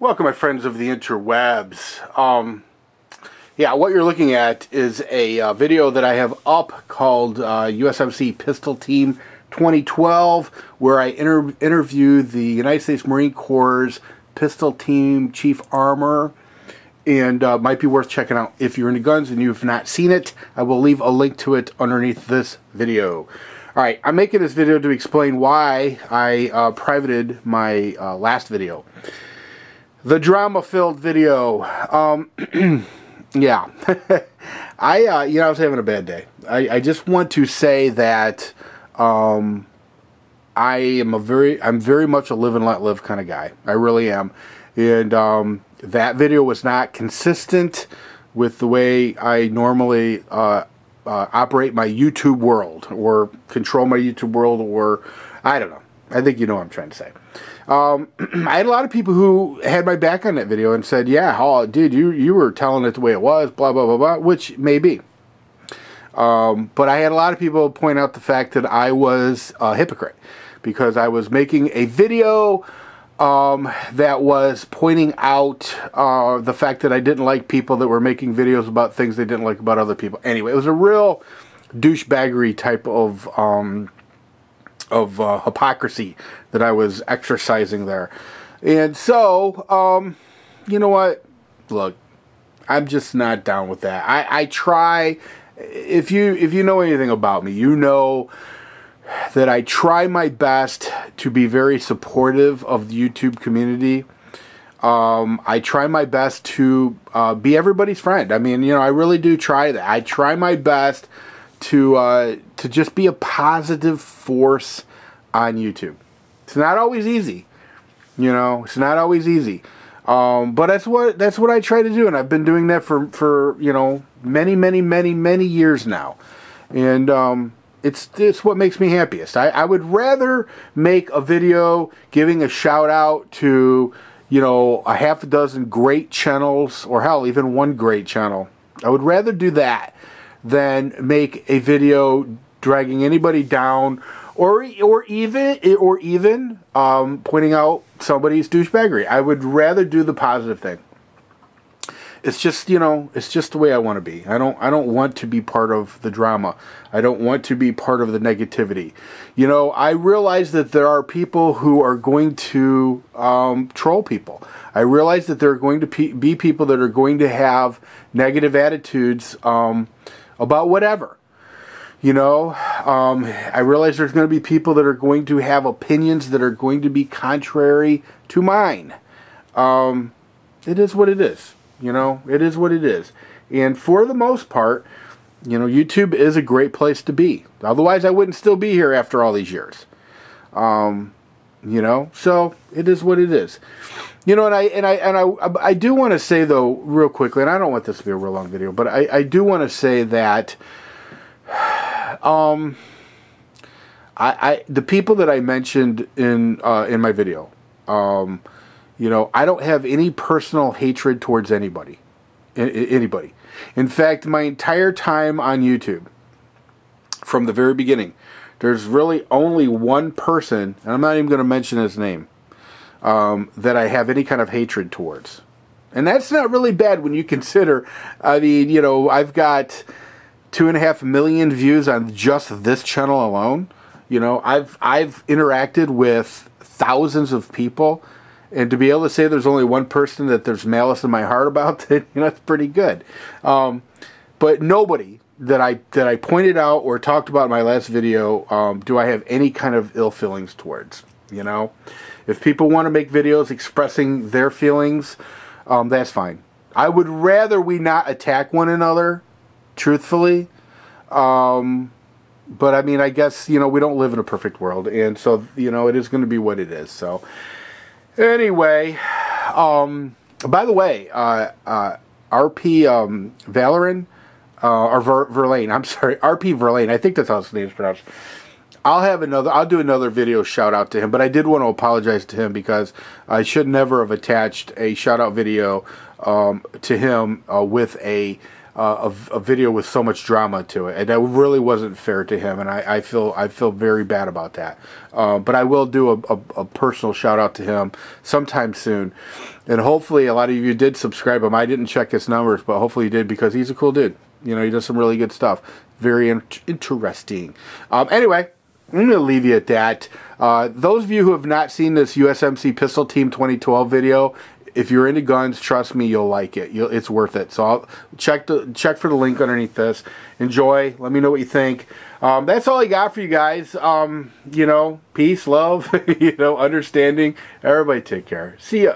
Welcome, my friends of the interwebs. Yeah, what you're looking at is a video that I have up called USMC Pistol Team 2012, where I interview the United States Marine Corps Pistol Team Chief Armor, and might be worth checking out if you're into guns and you've not seen it. I will leave a link to it underneath this video. Alright, I'm making this video to explain why I privated my last video. The drama-filled video. Yeah. I was having a bad day. I just want to say that I'm very much a live and let live kind of guy. I really am. And that video was not consistent with the way I normally operate my YouTube world, or control my YouTube world, or I don't know. I think you know what I'm trying to say. I had a lot of people who had my back on that video and said, yeah, oh, dude, you were telling it the way it was, blah, blah, blah, blah, which may be. But I had a lot of people point out the fact that I was a hypocrite, because I was making a video that was pointing out the fact that I didn't like people that were making videos about things they didn't like about other people. Anyway, it was a real douchebaggery type of hypocrisy that I was exercising there. And so, you know what? Look, I'm just not down with that. I try, if you know anything about me, you know that I try my best to be very supportive of the YouTube community. I try my best to be everybody's friend. I mean, you know, I really do try that. I try my best to just be a positive force on YouTube. It's not always easy, you know. It's not always easy, but that's what I try to do, and I've been doing that for you know, many years now, and it's what makes me happiest. I would rather make a video giving a shout out to, you know, a half a dozen great channels, or hell, even one great channel. I would rather do that than make a video dragging anybody down, or even pointing out somebody's douchebaggery. I would rather do the positive thing. It's just, you know, it's just the way I want to be. I don't want to be part of the drama. I don't want to be part of the negativity. You know, I realize that there are people who are going to troll people. I realize that there are going to be people that are going to have negative attitudes about whatever. You know, I realize there's going to be people that are going to have opinions that are going to be contrary to mine. It is what it is. You know, it is what it is. And for the most part, you know, YouTube is a great place to be. Otherwise, I wouldn't still be here after all these years. You know, so it is what it is. You know, and I do want to say, though, real quickly, and I don't want this to be a real long video, but I do want to say that the people that I mentioned in my video, you know, I don't have any personal hatred towards anybody. In fact, my entire time on YouTube, from the very beginning, there's really only one person, and I'm not even going to mention his name, that I have any kind of hatred towards. And that's not really bad when you consider, I mean, you know, I've got 2.5 million views on just this channel alone. You know, I've interacted with thousands of people, and to be able to say there's only one person that there's malice in my heart about, you know, that's pretty good. But nobody that I pointed out or talked about in my last video do I have any kind of ill feelings towards. You know, if people want to make videos expressing their feelings, that's fine. I would rather we not attack one another, truthfully. But I mean, I guess, you know, we don't live in a perfect world, and so, you know, it is going to be what it is. So anyway, by the way, RP Valorant, or Verlaine, I'm sorry, RP Verlaine, I think that's how his name is pronounced. I'll do another video shout out to him, but I did want to apologize to him, because I should never have attached a shout out video to him with a a video with so much drama to it, and that really wasn't fair to him, and I feel very bad about that. But I will do a personal shout out to him sometime soon, and hopefully a lot of you did subscribe him. I didn't check his numbers, but hopefully you did, because he's a cool dude. You know, he does some really good stuff. Very interesting. Anyway, I'm going to leave you at that. Those of you who have not seen this USMC Pistol Team 2012 video, if you're into guns, trust me, you'll like it. It's worth it. So I'll check for the link underneath this. Enjoy. Let me know what you think. That's all I got for you guys. You know, peace, love, you know, understanding. Everybody take care. See ya.